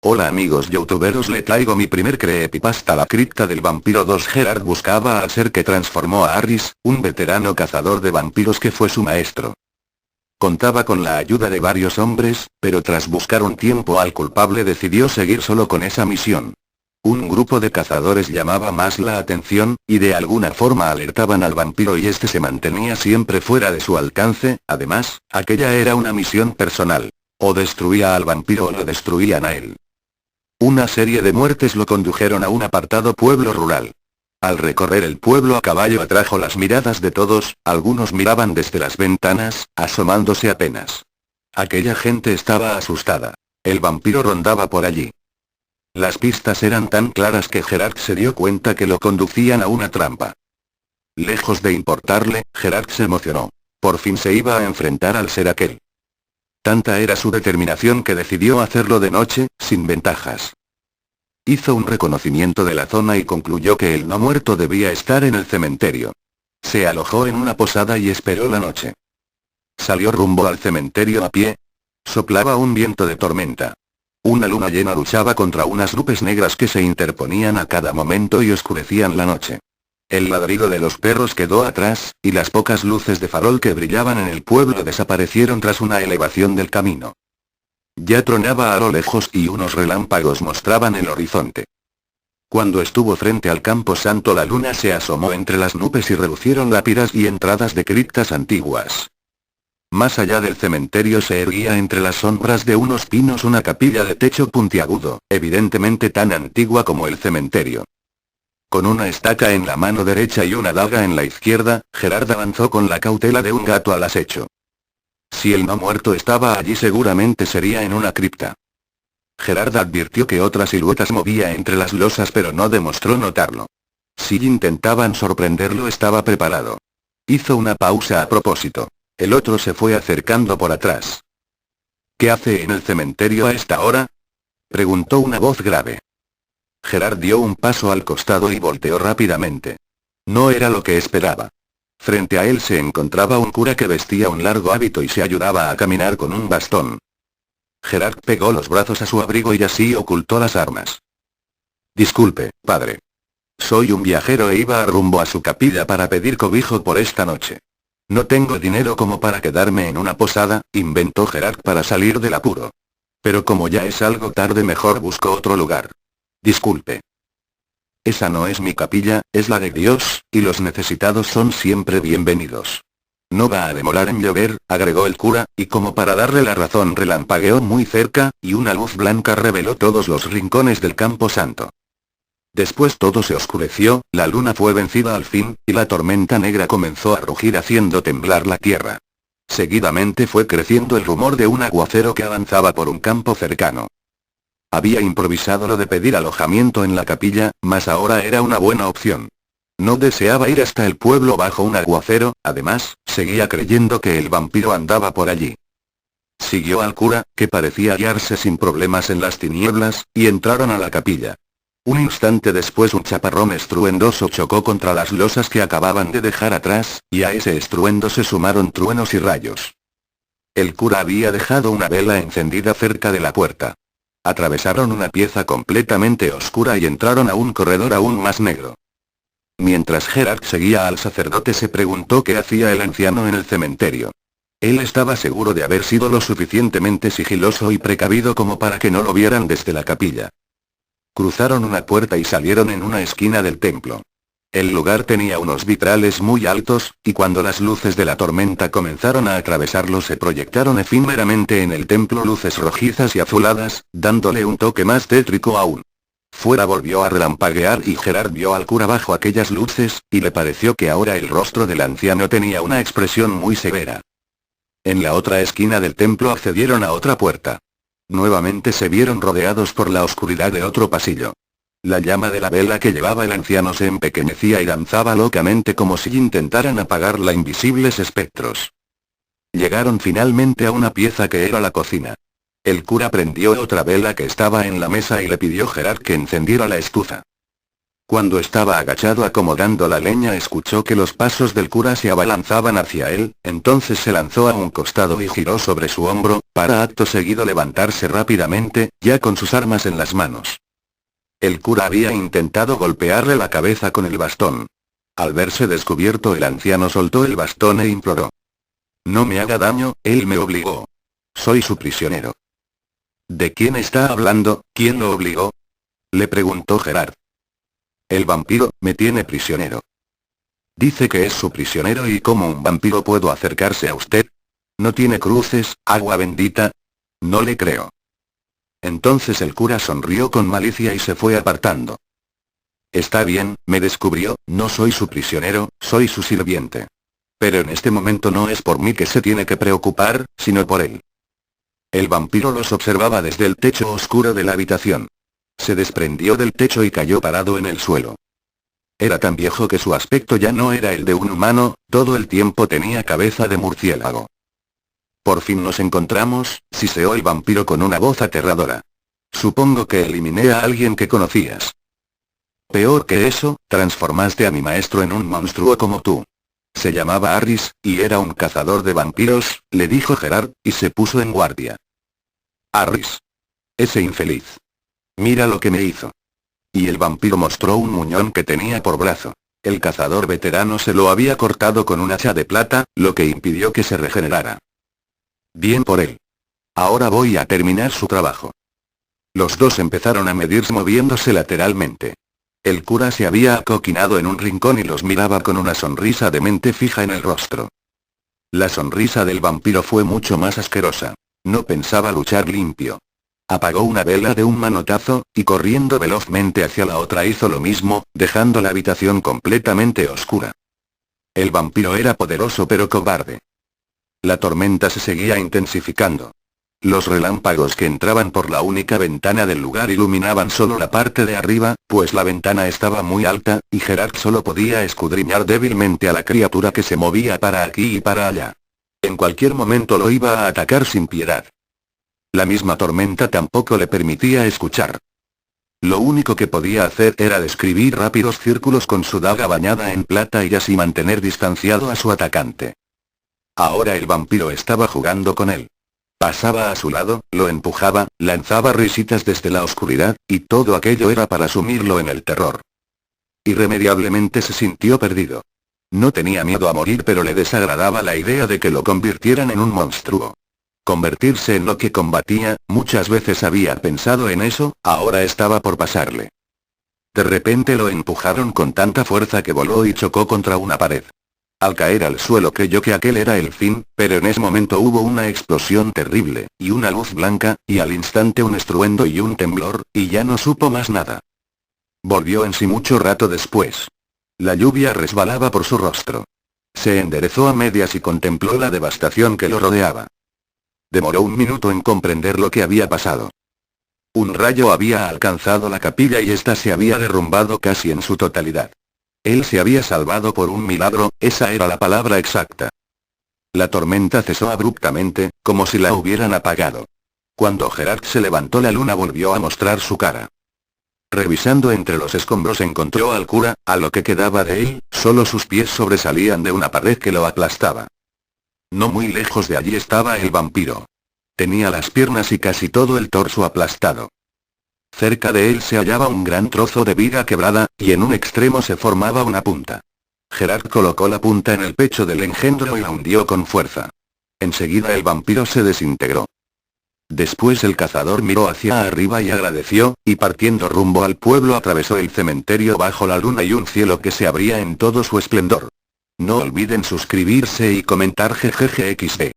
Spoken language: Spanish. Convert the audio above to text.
Hola amigos youtuberos, le traigo mi primer creepypasta, La cripta del vampiro 2. Gerard buscaba al ser que transformó a Harris, un veterano cazador de vampiros que fue su maestro. Contaba con la ayuda de varios hombres, pero tras buscar un tiempo al culpable decidió seguir solo con esa misión. Un grupo de cazadores llamaba más la atención, y de alguna forma alertaban al vampiro y este se mantenía siempre fuera de su alcance. Además, aquella era una misión personal. O destruía al vampiro o lo destruían a él. Una serie de muertes lo condujeron a un apartado pueblo rural. Al recorrer el pueblo a caballo atrajo las miradas de todos, algunos miraban desde las ventanas, asomándose apenas. Aquella gente estaba asustada. El vampiro rondaba por allí. Las pistas eran tan claras que Gerard se dio cuenta que lo conducían a una trampa. Lejos de importarle, Gerard se emocionó. Por fin se iba a enfrentar al ser aquel. Tanta era su determinación que decidió hacerlo de noche, sin ventajas. Hizo un reconocimiento de la zona y concluyó que el no muerto debía estar en el cementerio. Se alojó en una posada y esperó la noche. Salió rumbo al cementerio a pie. Soplaba un viento de tormenta. Una luna llena luchaba contra unas nubes negras que se interponían a cada momento y oscurecían la noche. El ladrido de los perros quedó atrás, y las pocas luces de farol que brillaban en el pueblo desaparecieron tras una elevación del camino. Ya tronaba a lo lejos y unos relámpagos mostraban el horizonte. Cuando estuvo frente al campo santo, la luna se asomó entre las nubes y relucieron lápidas y entradas de criptas antiguas. Más allá del cementerio se erguía entre las sombras de unos pinos una capilla de techo puntiagudo, evidentemente tan antigua como el cementerio. Con una estaca en la mano derecha y una daga en la izquierda, Gerard avanzó con la cautela de un gato al acecho. Si el no muerto estaba allí, seguramente sería en una cripta. Gerard advirtió que otra silueta se movía entre las losas, pero no demostró notarlo. Si intentaban sorprenderlo, estaba preparado. Hizo una pausa a propósito. El otro se fue acercando por atrás. ¿Qué hace en el cementerio a esta hora?, preguntó una voz grave. Gerard dio un paso al costado y volteó rápidamente. No era lo que esperaba. Frente a él se encontraba un cura que vestía un largo hábito y se ayudaba a caminar con un bastón. Gerard pegó los brazos a su abrigo y así ocultó las armas. Disculpe, padre. Soy un viajero e iba rumbo a su capilla para pedir cobijo por esta noche. No tengo dinero como para quedarme en una posada, inventó Gerard para salir del apuro. Pero como ya es algo tarde, mejor busco otro lugar. Disculpe. Esa no es mi capilla, es la de Dios, y los necesitados son siempre bienvenidos. No va a demorar en llover, agregó el cura, y como para darle la razón relampagueó muy cerca, y una luz blanca reveló todos los rincones del campo santo. Después todo se oscureció, la luna fue vencida al fin, y la tormenta negra comenzó a rugir haciendo temblar la tierra. Seguidamente fue creciendo el rumor de un aguacero que avanzaba por un campo cercano. Había improvisado lo de pedir alojamiento en la capilla, mas ahora era una buena opción. No deseaba ir hasta el pueblo bajo un aguacero, además, seguía creyendo que el vampiro andaba por allí. Siguió al cura, que parecía hallarse sin problemas en las tinieblas, y entraron a la capilla. Un instante después un chaparrón estruendoso chocó contra las losas que acababan de dejar atrás, y a ese estruendo se sumaron truenos y rayos. El cura había dejado una vela encendida cerca de la puerta. Atravesaron una pieza completamente oscura y entraron a un corredor aún más negro. Mientras Gerard seguía al sacerdote, se preguntó qué hacía el anciano en el cementerio. Él estaba seguro de haber sido lo suficientemente sigiloso y precavido como para que no lo vieran desde la capilla. Cruzaron una puerta y salieron en una esquina del templo. El lugar tenía unos vitrales muy altos, y cuando las luces de la tormenta comenzaron a atravesarlos se proyectaron efímeramente en el templo luces rojizas y azuladas, dándole un toque más tétrico aún. Fuera volvió a relampaguear y Gerard vio al cura bajo aquellas luces, y le pareció que ahora el rostro del anciano tenía una expresión muy severa. En la otra esquina del templo accedieron a otra puerta. Nuevamente se vieron rodeados por la oscuridad de otro pasillo. La llama de la vela que llevaba el anciano se empequeñecía y danzaba locamente como si intentaran apagarla invisibles espectros. Llegaron finalmente a una pieza que era la cocina. El cura prendió otra vela que estaba en la mesa y le pidió a Gerard que encendiera la estufa. Cuando estaba agachado acomodando la leña escuchó que los pasos del cura se abalanzaban hacia él, entonces se lanzó a un costado y giró sobre su hombro, para acto seguido levantarse rápidamente, ya con sus armas en las manos. El cura había intentado golpearle la cabeza con el bastón. Al verse descubierto el anciano soltó el bastón e imploró. No me haga daño, él me obligó. Soy su prisionero. ¿De quién está hablando? ¿Quién lo obligó? Le preguntó Gerard. El vampiro, me tiene prisionero. Dice que es su prisionero y ¿cómo un vampiro puedo acercarse a usted? ¿No tiene cruces, agua bendita? No le creo. Entonces el cura sonrió con malicia y se fue apartando. Está bien, me descubrió, no soy su prisionero, soy su sirviente. Pero en este momento no es por mí que se tiene que preocupar, sino por él. El vampiro los observaba desde el techo oscuro de la habitación. Se desprendió del techo y cayó parado en el suelo. Era tan viejo que su aspecto ya no era el de un humano, todo el tiempo tenía cabeza de murciélago. Por fin nos encontramos, siseó el vampiro con una voz aterradora. Supongo que eliminé a alguien que conocías. Peor que eso, transformaste a mi maestro en un monstruo como tú. Se llamaba Harris, y era un cazador de vampiros, le dijo Gerard, y se puso en guardia. Harris. Ese infeliz. Mira lo que me hizo. Y el vampiro mostró un muñón que tenía por brazo. El cazador veterano se lo había cortado con un hacha de plata, lo que impidió que se regenerara. Bien por él. Ahora voy a terminar su trabajo. Los dos empezaron a medirse moviéndose lateralmente. El cura se había acoquinado en un rincón y los miraba con una sonrisa de mente fija en el rostro. La sonrisa del vampiro fue mucho más asquerosa. No pensaba luchar limpio. Apagó una vela de un manotazo, y corriendo velozmente hacia la otra hizo lo mismo, dejando la habitación completamente oscura. El vampiro era poderoso pero cobarde. La tormenta se seguía intensificando. Los relámpagos que entraban por la única ventana del lugar iluminaban solo la parte de arriba, pues la ventana estaba muy alta, y Gerard solo podía escudriñar débilmente a la criatura que se movía para aquí y para allá. En cualquier momento lo iba a atacar sin piedad. La misma tormenta tampoco le permitía escuchar. Lo único que podía hacer era describir rápidos círculos con su daga bañada en plata y así mantener distanciado a su atacante. Ahora el vampiro estaba jugando con él. Pasaba a su lado, lo empujaba, lanzaba risitas desde la oscuridad, y todo aquello era para sumirlo en el terror. Irremediablemente se sintió perdido. No tenía miedo a morir pero le desagradaba la idea de que lo convirtieran en un monstruo. Convertirse en lo que combatía, muchas veces había pensado en eso, ahora estaba por pasarle. De repente lo empujaron con tanta fuerza que voló y chocó contra una pared. Al caer al suelo creyó que aquel era el fin, pero en ese momento hubo una explosión terrible, y una luz blanca, y al instante un estruendo y un temblor, y ya no supo más nada. Volvió en sí mucho rato después. La lluvia resbalaba por su rostro. Se enderezó a medias y contempló la devastación que lo rodeaba. Demoró un minuto en comprender lo que había pasado. Un rayo había alcanzado la capilla y ésta se había derrumbado casi en su totalidad. Él se había salvado por un milagro, esa era la palabra exacta. La tormenta cesó abruptamente, como si la hubieran apagado. Cuando Gerard se levantó la luna volvió a mostrar su cara. Revisando entre los escombros encontró al cura, a lo que quedaba de él, solo sus pies sobresalían de una pared que lo aplastaba. No muy lejos de allí estaba el vampiro. Tenía las piernas y casi todo el torso aplastado. Cerca de él se hallaba un gran trozo de viga quebrada, y en un extremo se formaba una punta. Gerard colocó la punta en el pecho del engendro y la hundió con fuerza. Enseguida el vampiro se desintegró. Después el cazador miró hacia arriba y agradeció, y partiendo rumbo al pueblo atravesó el cementerio bajo la luna y un cielo que se abría en todo su esplendor. No olviden suscribirse y comentar GGGXD.